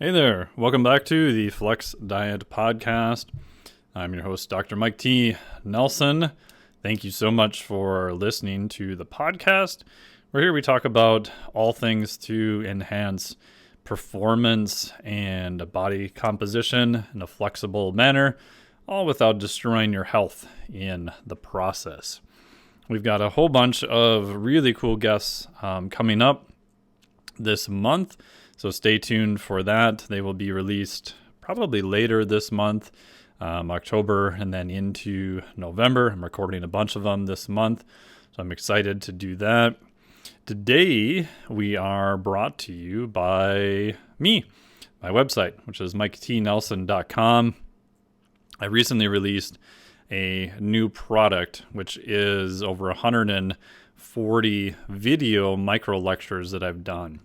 Hey there, welcome back to the Flex Diet Podcast. I'm your host, Dr. Mike T. Nelson. Thank you so much for listening to the podcast. Here we talk about all things to enhance performance and body composition in a flexible manner, all without destroying your health in the process. We've got a whole bunch of really cool guests coming up this month. So stay tuned for that. They will be released probably later this month, October, and then into November. I'm recording a bunch of them this month, so I'm excited to do that. Today, we are brought to you by me, my website, which is miketnelson.com. I recently released a new product, which is over 140 video micro lectures that I've done.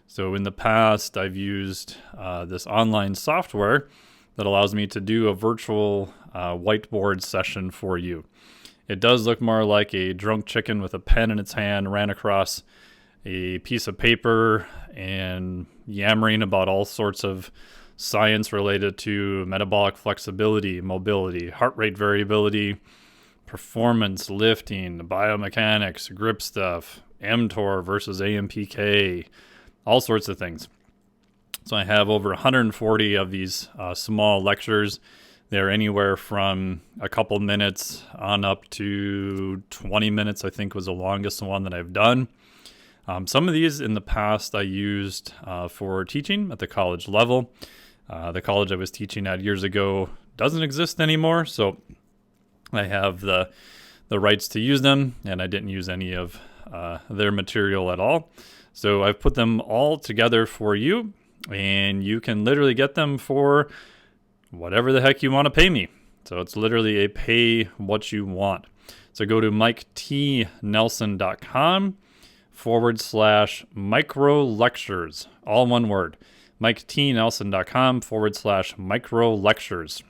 So in the past, I've used this online software that allows me to do a virtual whiteboard session for you. It does look more like a drunk chicken with a pen in its hand ran across a piece of paper and yammering about all sorts of science related to metabolic flexibility, mobility, heart rate variability, performance, lifting, biomechanics, grip stuff, mTOR versus AMPK, all sorts of things. So I have over 140 of these small lectures. They're anywhere from a couple minutes on up to 20 minutes, I think was the longest one that I've done. Some of these in the past I used for teaching at the college level. The college I was teaching at years ago doesn't exist anymore, so I have the rights to use them, and I didn't use any of their material at all. So I've put them all together for you, and you can literally get them for whatever the heck you want to pay me. So it's literally a pay what you want. So go to miketnelson.com/micro lectures, all one word. miketnelson.com/micro lectures.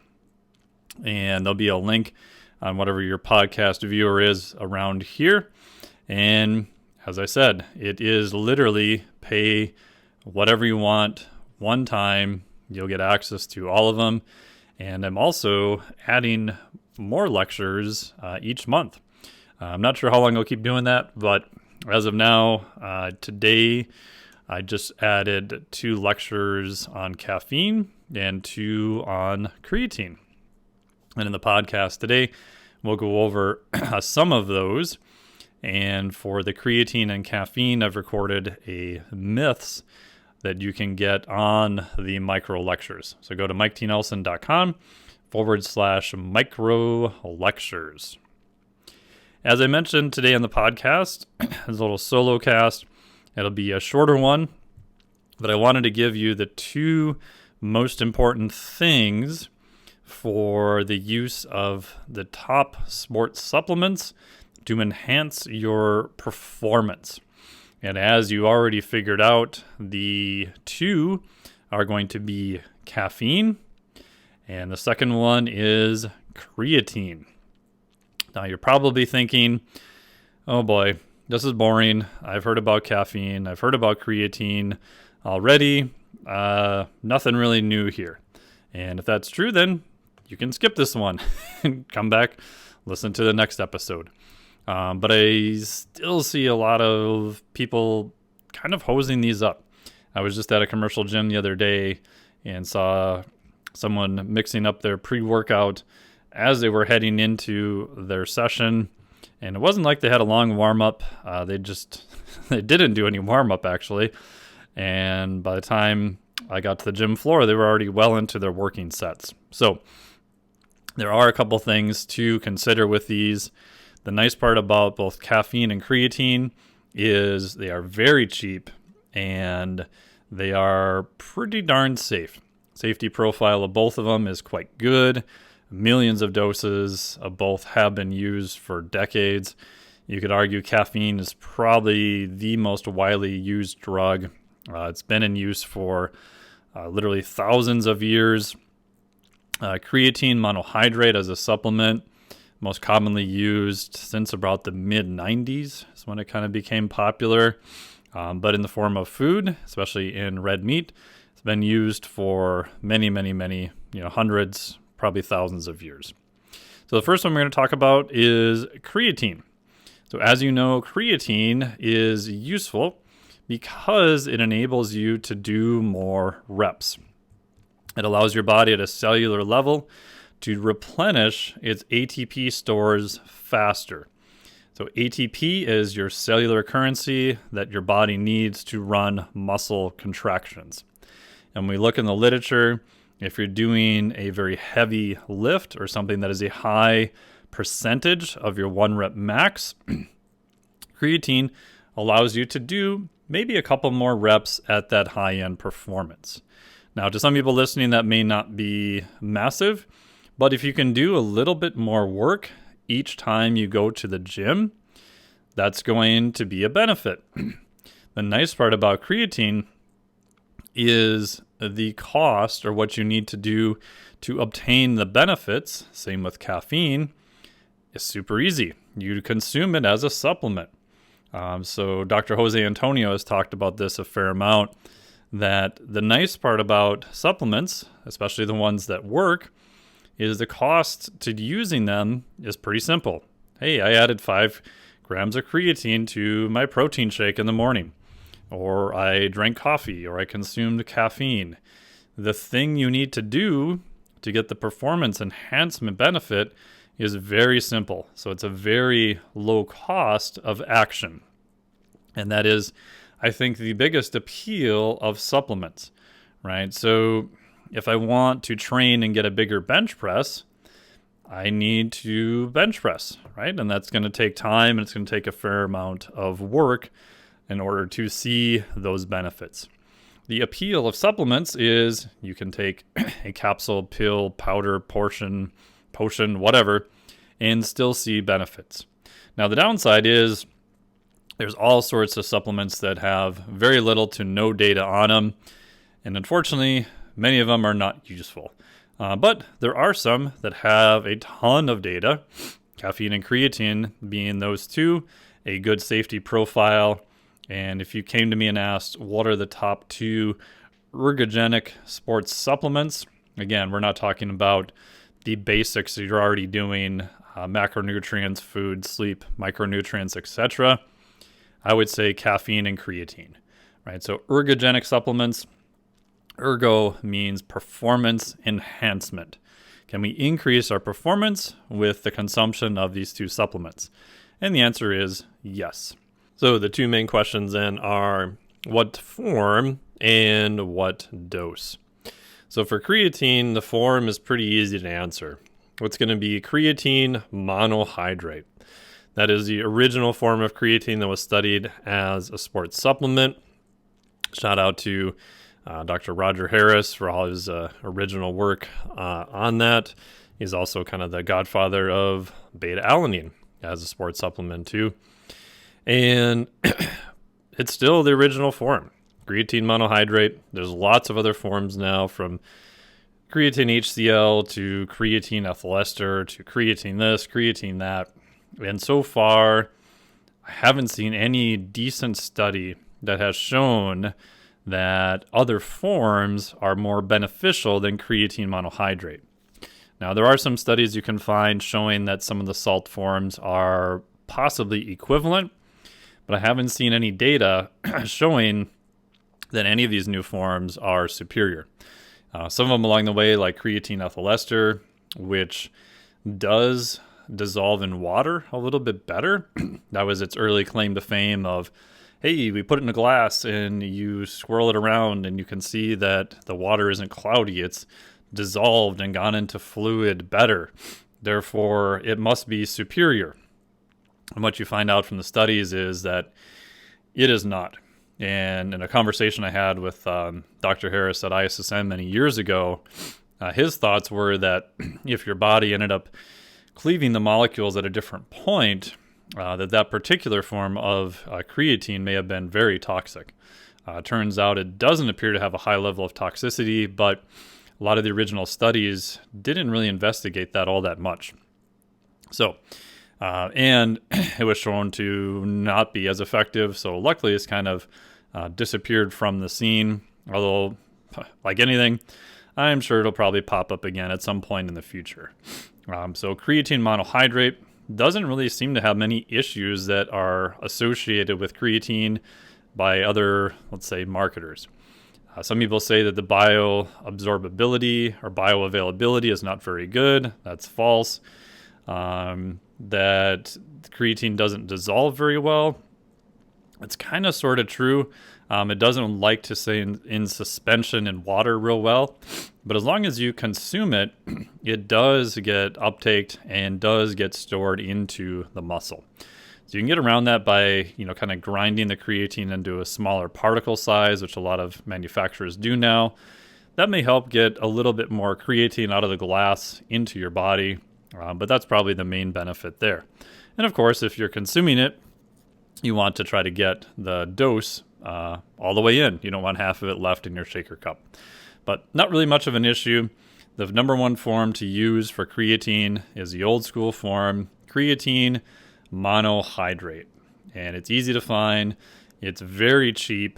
And there'll be a link on whatever your podcast viewer is around here. And as I said, it is literally pay whatever you want one time. You'll get access to all of them. And I'm also adding more lectures each month. I'm not sure how long I'll keep doing that, but as of now, today, I just added 2 lectures on caffeine and 2 on creatine. And in the podcast today, we'll go over some of those. And for the creatine and caffeine, I've recorded a myths that you can get on the micro lectures. So go to miketnelson.com/micro lectures. As I mentioned today on the podcast, it's a little solo cast. It'll be a shorter one, but I wanted to give you the 2 most important things for the use of the top sports supplements to enhance your performance. And as you already figured out, the 2 are going to be caffeine, and the second one is creatine. Now you're probably thinking, oh boy, this is boring. I've heard about caffeine. I've heard about creatine already. Nothing really new here. And if that's true, then you can skip this one and come back, listen to the next episode. But I still see a lot of people kind of hosing these up. I was just at a commercial gym the other day and saw someone mixing up their pre-workout as they were heading into their session. And it wasn't like they had a long warm-up. They didn't do any warm-up, actually. And by the time I got to the gym floor, they were already well into their working sets. So there are a couple things to consider with these. The nice part about both caffeine and creatine is they are very cheap and they are pretty darn safe. Safety profile of both of them is quite good. Millions of doses of both have been used for decades. You could argue caffeine is probably the most widely used drug. It's been in use for literally thousands of years. Creatine monohydrate as a supplement, most commonly used since about the mid-90s is when it kind of became popular. But in the form of food, especially in red meat, it's been used for many, many, many, hundreds, probably thousands of years. So the first one we're going to talk about is creatine. So as you know, creatine is useful because it enables you to do more reps. It allows your body at a cellular level to replenish its ATP stores faster. So ATP is your cellular currency that your body needs to run muscle contractions. And we look in the literature, if you're doing a very heavy lift or something that is a high percentage of your 1 rep max, creatine allows you to do maybe a couple more reps at that high-end performance. Now, to some people listening, that may not be massive, but if you can do a little bit more work each time you go to the gym, that's going to be a benefit. The nice part about creatine is the cost, or what you need to do to obtain the benefits, same with caffeine, is super easy. You consume it as a supplement. So Dr. Jose Antonio has talked about this a fair amount, that the nice part about supplements, especially the ones that work, is the cost to using them is pretty simple. Hey, I added 5 grams of creatine to my protein shake in the morning, or I drank coffee, or I consumed caffeine. The thing you need to do to get the performance enhancement benefit is very simple. So it's a very low cost of action. And that is, I think, the biggest appeal of supplements, right? So if I want to train and get a bigger bench press, I need to bench press, right? And that's going to take time, and it's going to take a fair amount of work in order to see those benefits. The appeal of supplements is you can take a capsule, pill, powder, potion, whatever, and still see benefits. Now, the downside is there's all sorts of supplements that have very little to no data on them, and unfortunately, many of them are not useful. But there are some that have a ton of data, caffeine and creatine being those two, a good safety profile. And if you came to me and asked, what are the top 2 ergogenic sports supplements? Again, we're not talking about the basics that you're already doing, macronutrients, food, sleep, micronutrients, etc. I would say caffeine and creatine, right? So ergogenic supplements, ergo means performance enhancement. Can we increase our performance with the consumption of these 2 supplements? And the answer is yes. So the 2 main questions then are what form and what dose. So for creatine, the form is pretty easy to answer. It's going to be creatine monohydrate. That is the original form of creatine that was studied as a sports supplement. Shout out to Dr. Roger Harris for all his original work on that. He's also kind of the godfather of beta-alanine as a sports supplement too. And it's still the original form, creatine monohydrate. There's lots of other forms now, from creatine HCl to creatine ethyl ester to creatine this, creatine that. And so far, I haven't seen any decent study that has shown that other forms are more beneficial than creatine monohydrate. Now, there are some studies you can find showing that some of the salt forms are possibly equivalent, but I haven't seen any data showing that any of these new forms are superior. Some of them along the way, like creatine ethyl ester, which does dissolve in water a little bit better. That was its early claim to fame of, hey, we put it in a glass and you swirl it around and you can see that the water isn't cloudy. It's dissolved and gone into fluid better. Therefore, it must be superior. And what you find out from the studies is that it is not. And in a conversation I had with Dr. Harris at ISSM many years ago, his thoughts were that if your body ended up cleaving the molecules at a different point, that particular form of creatine may have been very toxic. Turns out it doesn't appear to have a high level of toxicity, but a lot of the original studies didn't really investigate that all that much. So, and it was shown to not be as effective. So luckily it's kind of disappeared from the scene, although like anything, I'm sure it'll probably pop up again at some point in the future. So creatine monohydrate doesn't really seem to have many issues that are associated with creatine by other, let's say, marketers. Some people say that the bioabsorbability or bioavailability is not very good. That's false. That creatine doesn't dissolve very well. It's kind of sort of true. It doesn't like to stay in suspension in water real well. But as long as you consume it, it does get uptaked and does get stored into the muscle. So you can get around that by, kind of grinding the creatine into a smaller particle size, which a lot of manufacturers do now. That may help get a little bit more creatine out of the glass into your body, but that's probably the main benefit there. And of course, if you're consuming it, you want to try to get the dose all the way in. You don't want half of it left in your shaker cup. But not really much of an issue. The number one form to use for creatine is the old school form, Creatine Monohydrate. And it's easy to find, it's very cheap,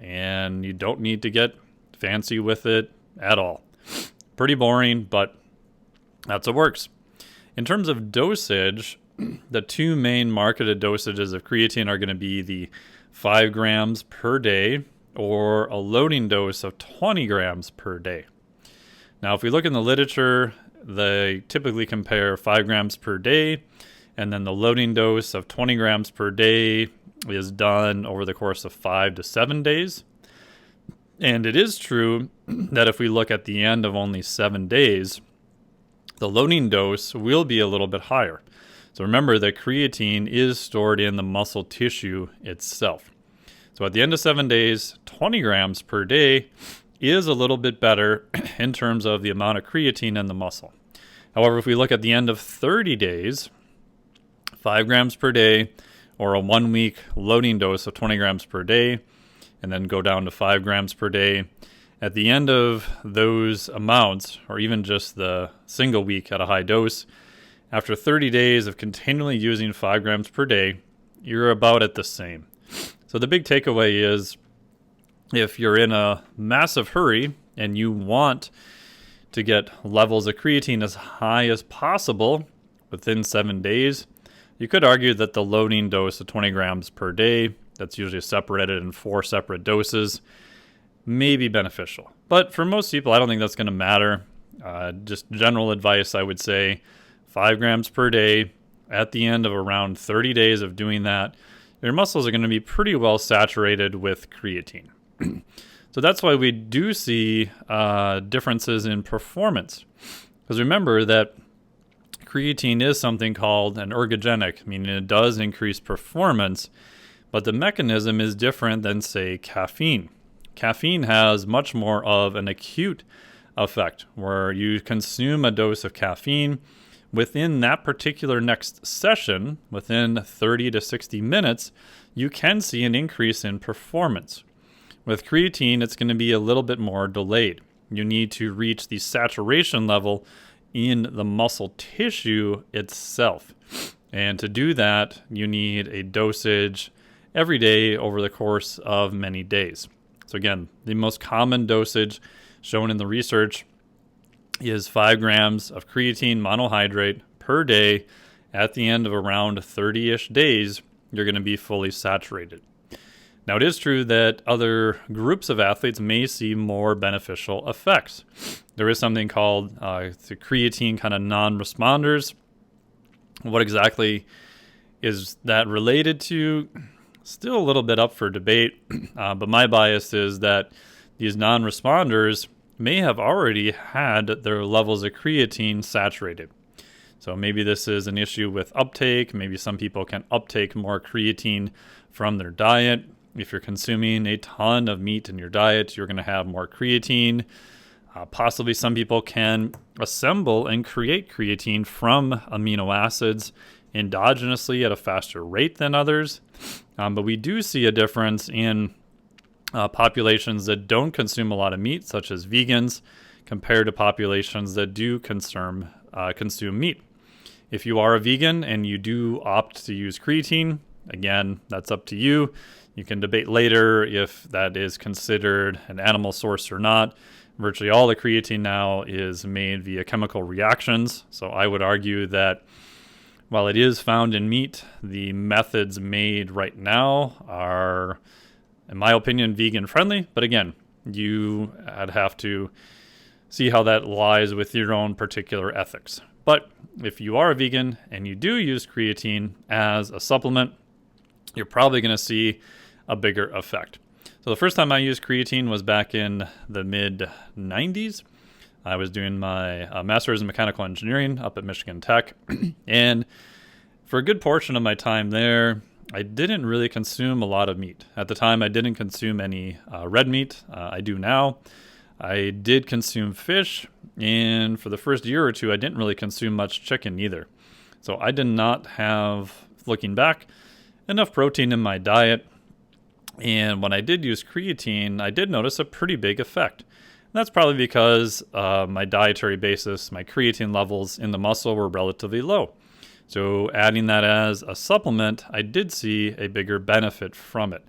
and you don't need to get fancy with it at all. Pretty boring, but that's what works. In terms of dosage, the two main marketed dosages of creatine are going to be the 5 grams per day or a loading dose of 20 grams per day. Now, if we look in the literature, they typically compare 5 grams per day, and then the loading dose of 20 grams per day is done over the course of 5 to 7 days. And it is true that if we look at the end of only 7 days, the loading dose will be a little bit higher. So remember that creatine is stored in the muscle tissue itself. So at the end of 7 days, 20 grams per day is a little bit better in terms of the amount of creatine in the muscle. However, if we look at the end of 30 days, 5 grams per day or a 1 week loading dose of 20 grams per day, and then go down to 5 grams per day. At the end of those amounts, or even just the single week at a high dose, after 30 days of continually using 5 grams per day, you're about at the same. So the big takeaway is if you're in a massive hurry and you want to get levels of creatine as high as possible within 7 days, you could argue that the loading dose of 20 grams per day, that's usually separated in 4 separate doses, may be beneficial. But for most people, I don't think that's going to matter. Just general advice, I would say 5 grams per day at the end of around 30 days of doing that, your muscles are going to be pretty well saturated with creatine. So that's why we do see differences in performance. Because remember that creatine is something called an ergogenic, meaning it does increase performance, but the mechanism is different than, say, caffeine. Caffeine has much more of an acute effect, where you consume a dose of caffeine. Within that particular next session, within 30 to 60 minutes, you can see an increase in performance. With creatine, it's going to be a little bit more delayed. You need to reach the saturation level in the muscle tissue itself. And to do that, you need a dosage every day over the course of many days. So again, the most common dosage shown in the research is 5 grams of creatine monohydrate per day. At the end of around 30-ish days, you're going to be fully saturated. Now, it is true that other groups of athletes may see more beneficial effects. There is something called the creatine kind of non-responders. What exactly is that related to? Still a little bit up for debate, but my bias is that these non-responders may have already had their levels of creatine saturated. So maybe this is an issue with uptake. Maybe some people can uptake more creatine from their diet. If you're consuming a ton of meat in your diet, you're going to have more creatine. Possibly some people can assemble and create creatine from amino acids endogenously at a faster rate than others. But we do see a difference in populations that don't consume a lot of meat, such as vegans, compared to populations that do consume meat. If you are a vegan and you do opt to use creatine, again, that's up to you. You can debate later if that is considered an animal source or not. Virtually all the creatine now is made via chemical reactions. So I would argue that while it is found in meat, the methods made right now are, in my opinion, vegan friendly. But again, I'd have to see how that lies with your own particular ethics. But if you are a vegan and you do use creatine as a supplement, you're probably going to see a bigger effect. So the first time I used creatine was back in the mid-90s. I was doing my master's in mechanical engineering up at Michigan Tech. And for a good portion of my time there, I didn't really consume a lot of meat. At the time, I didn't consume any red meat. I do now. I did consume fish. And for the first year or two, I didn't really consume much chicken either. So I did not have, looking back, enough protein in my diet. And when I did use creatine, I did notice a pretty big effect. That's probably because my dietary basis, my creatine levels in the muscle were relatively low. So adding that as a supplement, I did see a bigger benefit from it.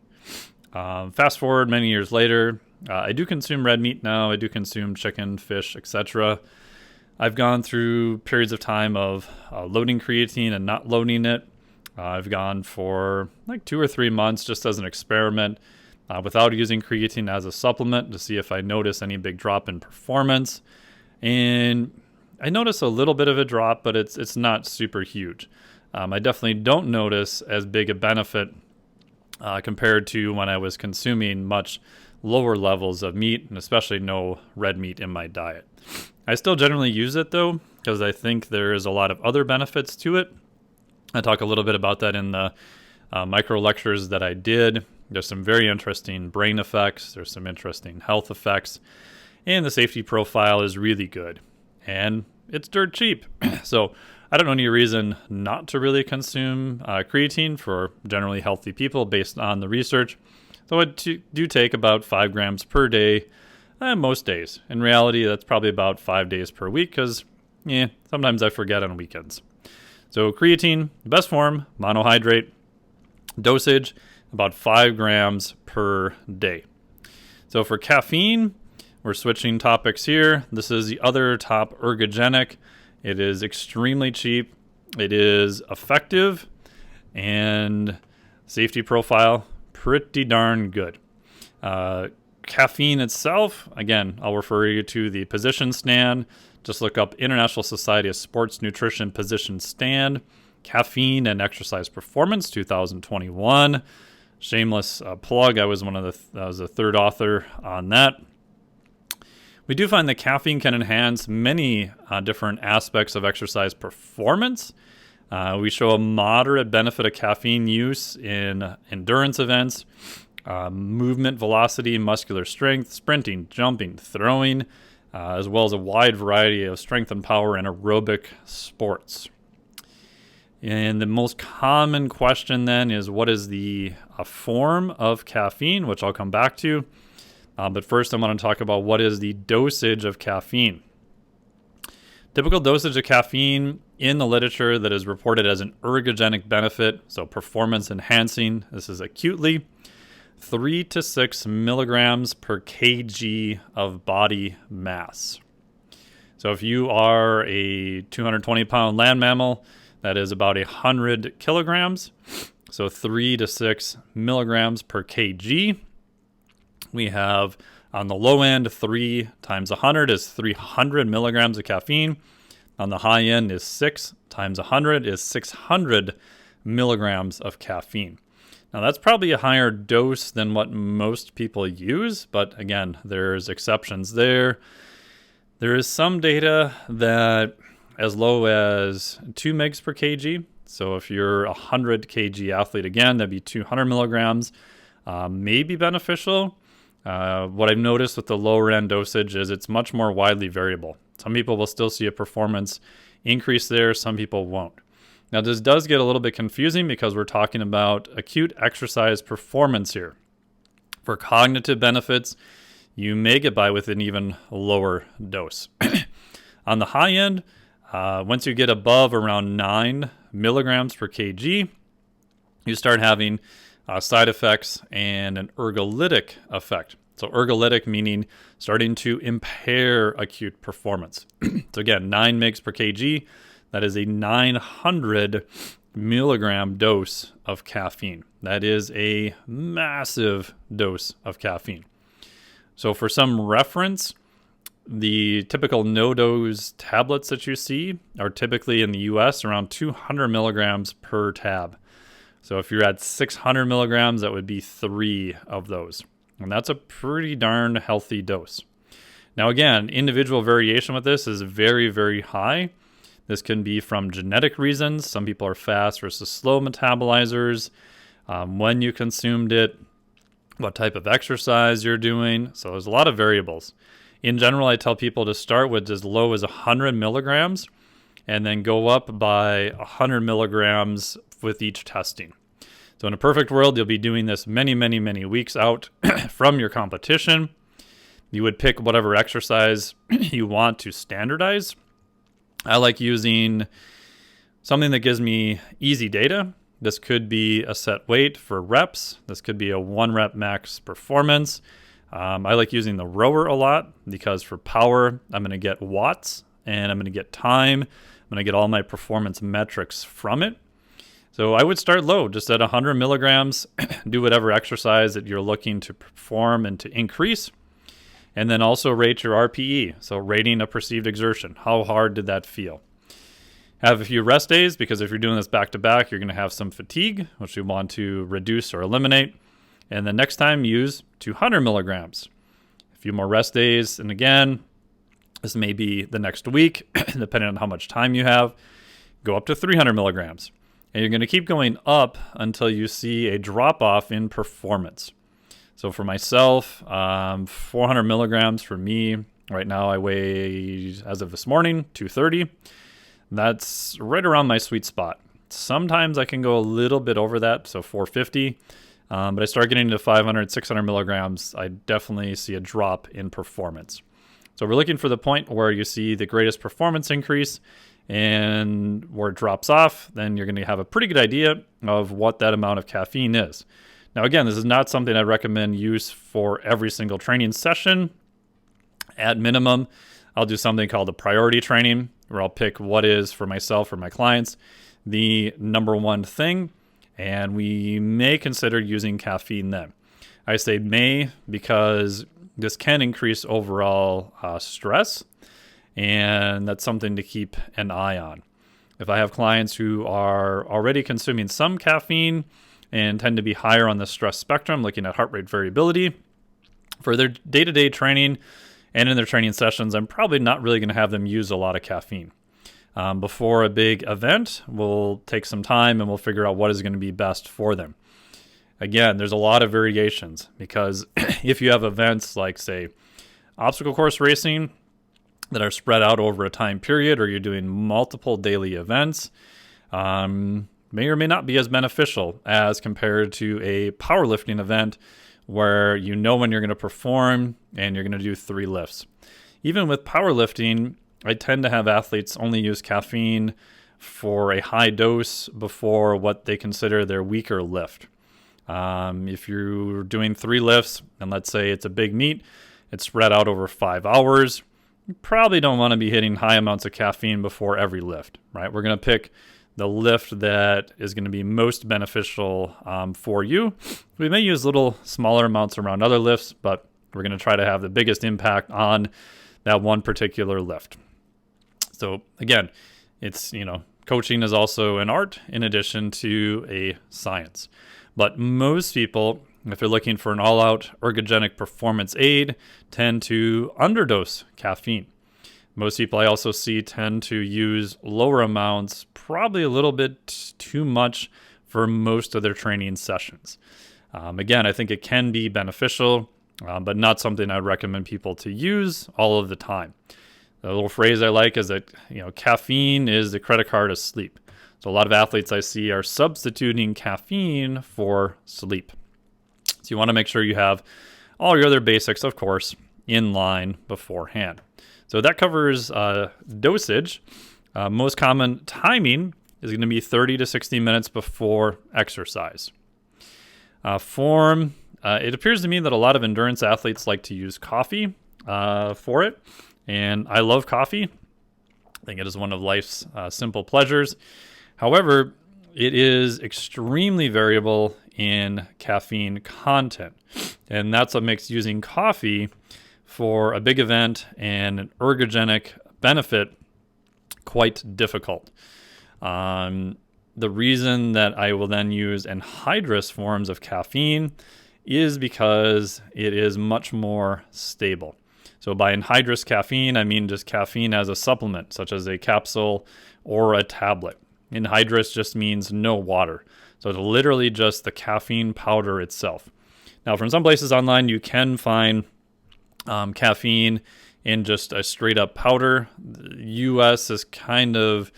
Fast forward many years later, I do consume red meat now. I do consume chicken, fish, etc. I've gone through periods of time of loading creatine and not loading it. I've gone for like 2 or 3 months just as an experiment without using creatine as a supplement to see if I notice any big drop in performance. And I notice a little bit of a drop, but it's not super huge. I definitely don't notice as big a benefit compared to when I was consuming much lower levels of meat, and especially no red meat in my diet. I still generally use it though, because I think there's a lot of other benefits to it. I talk a little bit about that in the micro lectures that I did. There's some very interesting brain effects. There's some interesting health effects. And the safety profile is really good. And it's dirt cheap. So I don't know any reason not to really consume creatine for generally healthy people based on the research. So I do take about 5 grams per day most days. In reality, that's probably about 5 days per week because sometimes I forget on weekends. So creatine, best form, monohydrate, dosage, about 5 grams per day. So for caffeine, we're switching topics here. This is the other top ergogenic. It is extremely cheap. It is effective, and safety profile, pretty darn good. Caffeine itself, again, I'll refer you to the position stand. Just look up International Society of Sports Nutrition position stand, Caffeine and Exercise Performance 2021. Shameless plug. I was the third author on that. We do find that caffeine can enhance many different aspects of exercise performance. We show a moderate benefit of caffeine use in endurance events, movement velocity, muscular strength, sprinting, jumping, throwing, as well as a wide variety of strength and power and aerobic sports. And the most common question then is, what is the form of caffeine, which I'll come back to. But first, I want to talk about what is the dosage of caffeine. Typical dosage of caffeine in the literature that is reported as an ergogenic benefit, so performance enhancing, this is acutely, 3 to 6 milligrams per kg of body mass. So if you are a 220-pound land mammal, that is about 100 kilograms. So 3 to 6 milligrams per kg. We have on the low end, 3 times 100 is 300 milligrams of caffeine. On the high end is 6 times 100 is 600 milligrams of caffeine. Now that's probably a higher dose than what most people use, but again, there's exceptions there. There is some data that as low as 2 mg per kg. So if you're a 100 kg athlete, again, that'd be 200 milligrams, may be beneficial. What I've noticed with the lower end dosage is it's much more widely variable. Some people will still see a performance increase there. Some people won't. Now, this does get a little bit confusing because we're talking about acute exercise performance here. For cognitive benefits, you may get by with an even lower dose. On the high end, once you get above around 9 milligrams per kg, you start having side effects, and an ergolytic effect. So ergolytic meaning starting to impair acute performance. So again, 9 mg per kg, that is a 900 milligram dose of caffeine. That is a massive dose of caffeine. So for some reference, the typical no-dose tablets that you see are typically in the US around 200 milligrams per tab. So if you're at 600 milligrams, that would be 3 of those. And that's a pretty darn healthy dose. Now again, individual variation with this is very, very high. This can be from genetic reasons. Some people are fast versus slow metabolizers. When you consumed it, what type of exercise you're doing. So there's a lot of variables. In general, I tell people to start with as low as 100 milligrams and then go up by 100 milligrams with each testing. So in a perfect world, you'll be doing this many, many, many weeks out from your competition. You would pick whatever exercise you want to standardize. I like using something that gives me easy data. This could be a set weight for reps. This could be a 1 rep max performance. I like using the rower a lot because for power, I'm going to get watts and I'm going to get time. I'm going to get all my performance metrics from it. So I would start low, just at 100 milligrams, do whatever exercise that you're looking to perform and to increase. And then also rate your RPE, so rating a perceived exertion. How hard did that feel? Have a few rest days, because if you're doing this back-to-back, you're going to have some fatigue, which you want to reduce or eliminate. And the next time, use 200 milligrams. A few more rest days, and again, this may be the next week, depending on how much time you have. Go up to 300 milligrams. And you're going to keep going up until you see a drop-off in performance. So for myself, 400 milligrams for me. Right now I weigh, as of this morning, 230. That's right around my sweet spot. Sometimes I can go a little bit over that, so 450. But I start getting to 500, 600 milligrams, I definitely see a drop in performance. So we're looking for the point where you see the greatest performance increase, and where it drops off, then you're going to have a pretty good idea of what that amount of caffeine is. Now, again, this is not something I recommend use for every single training session. At minimum, I'll do something called a priority training, where I'll pick what is, for myself or my clients, the number one thing, and we may consider using caffeine then. I say may because this can increase overall stress, and that's something to keep an eye on. If I have clients who are already consuming some caffeine and tend to be higher on the stress spectrum, looking at heart rate variability, for their day-to-day training and in their training sessions, I'm probably not really going to have them use a lot of caffeine. Before a big event, we'll take some time and we'll figure out what is going to be best for them. Again, there's a lot of variations, because if you have events like, say, obstacle course racing, that are spread out over a time period, or you're doing multiple daily events, may or may not be as beneficial as compared to a powerlifting event where you know when you're going to perform and you're going to do 3 lifts. Even with powerlifting, I tend to have athletes only use caffeine for a high dose before what they consider their weaker lift. If you're doing 3 lifts, and let's say it's a big meet, it's spread out over 5 hours, you probably don't want to be hitting high amounts of caffeine before every lift, right? We're going to pick the lift that is going to be most beneficial for you. We may use little smaller amounts around other lifts, but we're going to try to have the biggest impact on that one particular lift. So again, it's, coaching is also an art in addition to a science. But most people, if they're looking for an all-out ergogenic performance aid, tend to underdose caffeine. Most people I also see tend to use lower amounts, probably a little bit too much for most of their training sessions. Again, I think it can be beneficial, but not something I'd recommend people to use all of the time. The little phrase I like is that, caffeine is the credit card of sleep. So a lot of athletes I see are substituting caffeine for sleep. So you want to make sure you have all your other basics, of course, in line beforehand. So that covers dosage. Most common timing is going to be 30 to 60 minutes before exercise. form, it appears to me that a lot of endurance athletes like to use coffee for it. And I love coffee. I think it is one of life's simple pleasures. However, it is extremely variable in caffeine content. And that's what makes using coffee for a big event and an ergogenic benefit quite difficult. The reason that I will then use anhydrous forms of caffeine is because it is much more stable. So by anhydrous caffeine, I mean just caffeine as a supplement, such as a capsule or a tablet. Anhydrous just means no water. So it's literally just the caffeine powder itself. Now, from some places online, you can find caffeine in just a straight up powder. The US has kind of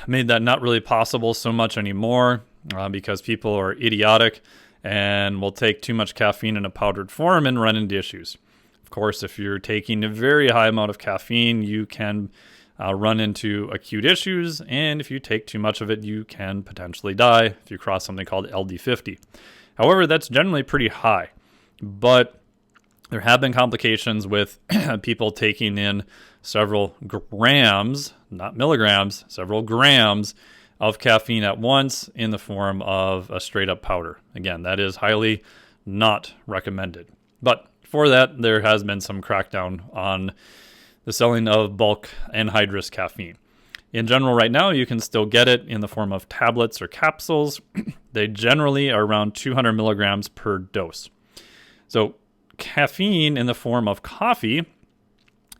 made that not really possible so much anymore because people are idiotic and will take too much caffeine in a powdered form and run into issues. Of course, if you're taking a very high amount of caffeine, you can run into acute issues, and if you take too much of it, you can potentially die if you cross something called LD50. However, that's generally pretty high, but there have been complications with people taking in several grams, not milligrams, several grams of caffeine at once in the form of a straight up powder. Again, that is highly not recommended. But for that, there has been some crackdown on the selling of bulk anhydrous caffeine. In general, right now, you can still get it in the form of tablets or capsules. They generally are around 200 milligrams per dose. So caffeine in the form of coffee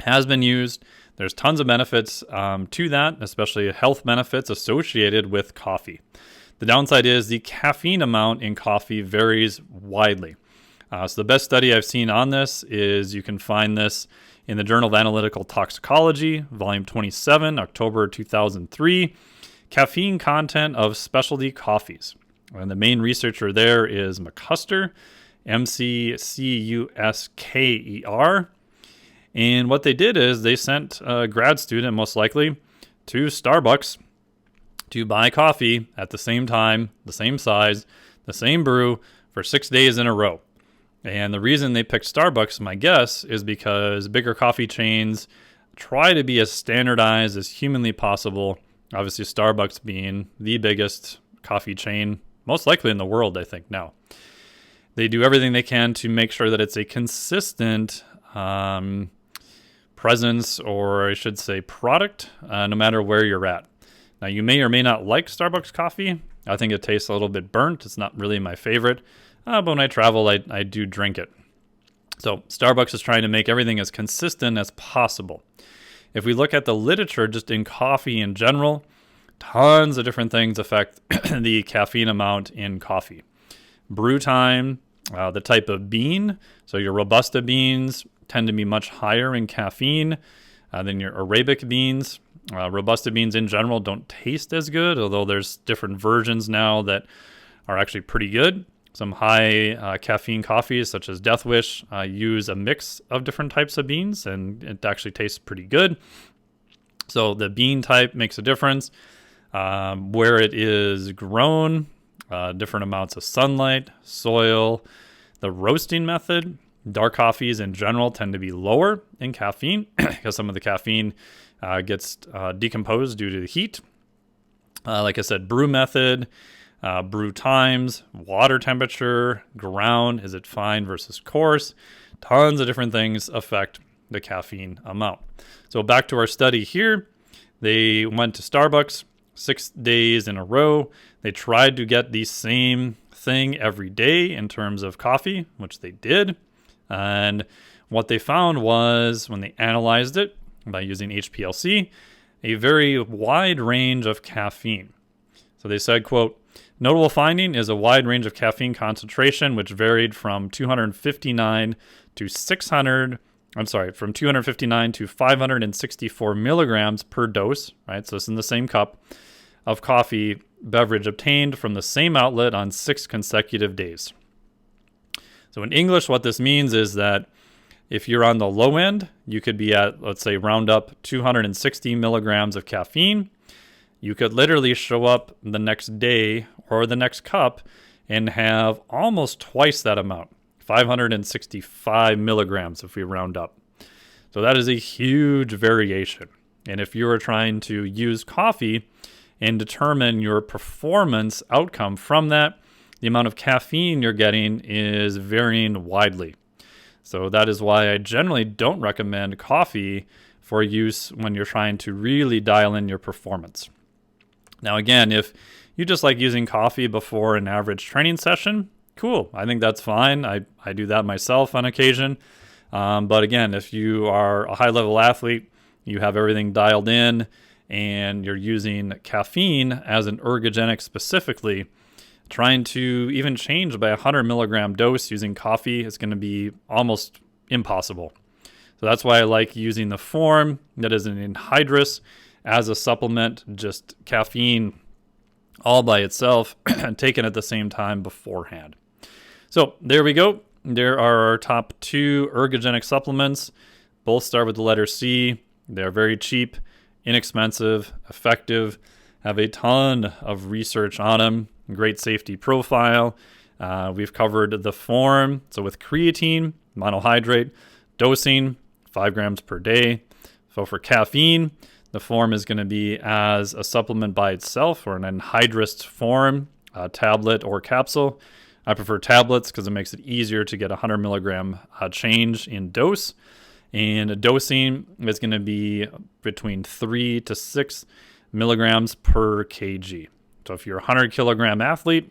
has been used. There's tons of benefits to that, especially health benefits associated with coffee. The downside is the caffeine amount in coffee varies widely. So the best study I've seen on this is you can find this in the Journal of Analytical Toxicology, volume 27, October 2003, caffeine content of specialty coffees. And the main researcher there is McCusker, McCusker. And what they did is they sent a grad student, most likely, to Starbucks to buy coffee at the same time, the same size, the same brew for 6 days in a row. And the reason they picked Starbucks, my guess, is because bigger coffee chains try to be as standardized as humanly possible. Obviously, Starbucks being the biggest coffee chain, most likely in the world, I think, now. They do everything they can to make sure that it's a consistent presence, or I should say product, no matter where you're at. Now, you may or may not like Starbucks coffee. I think it tastes a little bit burnt. It's not really my favorite. But when I travel, I do drink it. So Starbucks is trying to make everything as consistent as possible. If we look at the literature just in coffee in general, tons of different things affect the caffeine amount in coffee. Brew time, the type of bean. So your Robusta beans tend to be much higher in caffeine than your Arabic beans. Robusta beans in general don't taste as good, although there's different versions now that are actually pretty good. Some high caffeine coffees, such as Death Wish, use a mix of different types of beans, and it actually tastes pretty good. So the bean type makes a difference. Where it is grown, different amounts of sunlight, soil, the roasting method. Dark coffees in general tend to be lower in caffeine because some of the caffeine gets decomposed due to the heat. Like I said, brew method. Brew times, water temperature, ground, is it fine versus coarse? Tons of different things affect the caffeine amount. So back to our study here, they went to Starbucks 6 days in a row. They tried to get the same thing every day in terms of coffee, which they did. And what they found was, when they analyzed it by using HPLC, a very wide range of caffeine. So they said, quote, notable finding is a wide range of caffeine concentration, which varied from 259 to 564 milligrams per dose, right? So it's in the same cup of coffee beverage obtained from the same outlet on 6 consecutive days. So in English, what this means is that if you're on the low end, you could be at, let's say, round up 260 milligrams of caffeine. You could literally show up the next day or the next cup and have almost twice that amount, 565 milligrams if we round up. So that is a huge variation. And if you are trying to use coffee and determine your performance outcome from that, the amount of caffeine you're getting is varying widely. So that is why I generally don't recommend coffee for use when you're trying to really dial in your performance. Now, again, if you just like using coffee before an average training session, cool. I think that's fine. I do that myself on occasion. But again, if you are a high-level athlete, you have everything dialed in, and you're using caffeine as an ergogenic specifically, trying to even change by 100 milligram dose using coffee is going to be almost impossible. So that's why I like using the form that is an anhydrous as a supplement, just caffeine all by itself, taken at the same time beforehand. So there we go. There are our top 2 ergogenic supplements. Both start with the letter C. They're very cheap, inexpensive, effective, have a ton of research on them, great safety profile. We've covered the form. So with creatine, monohydrate, dosing, 5 grams per day. So for caffeine, the form is going to be as a supplement by itself or an anhydrous form, tablet or capsule. I prefer tablets because it makes it easier to get 100 milligram change in dose. And dosing is going to be between 3 to 6 milligrams per kg. So if you're a 100 kilogram athlete,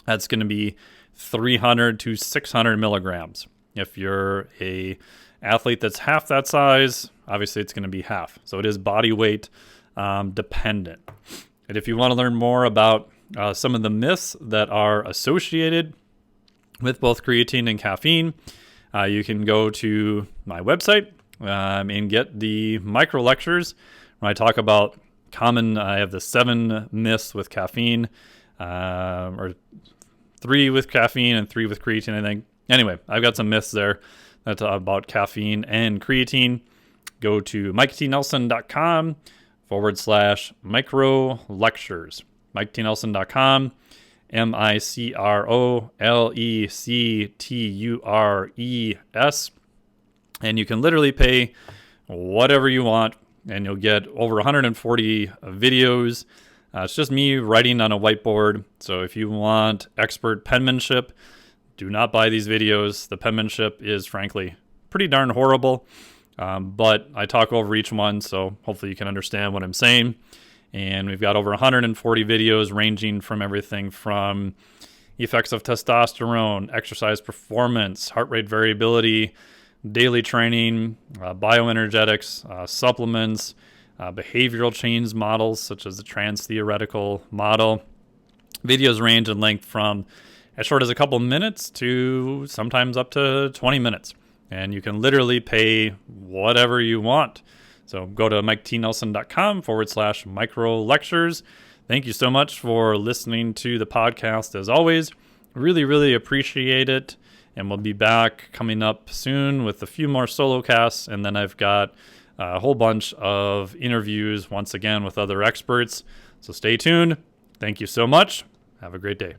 that's going to be 300 to 600 milligrams. If you're a athlete that's half that size, obviously it's going to be half. So it is body weight dependent. And if you want to learn more about some of the myths that are associated with both creatine and caffeine, you can go to my website and get the micro lectures when I talk about I have the 7 myths with caffeine, or 3 with caffeine and 3 with creatine, I think. Anyway, I've got some myths there that's about caffeine and creatine. Go to MikeTNelson.com/micro lectures. MikeTNelson.com, MicroLectures. And you can literally pay whatever you want, and you'll get over 140 videos. It's just me writing on a whiteboard. So if you want expert penmanship, do not buy these videos. The penmanship is frankly pretty darn horrible, but I talk over each one, so hopefully you can understand what I'm saying. And we've got over 140 videos ranging from everything from effects of testosterone, exercise performance, heart rate variability, daily training, bioenergetics, supplements, behavioral change models such as the trans-theoretical model. Videos range in length from as short as a couple minutes to sometimes up to 20 minutes. And you can literally pay whatever you want. So go to MikeTNelson.com/micro lectures. Thank you so much for listening to the podcast as always. Really, really appreciate it. And we'll be back coming up soon with a few more solo casts. And then I've got a whole bunch of interviews once again with other experts. So stay tuned. Thank you so much. Have a great day.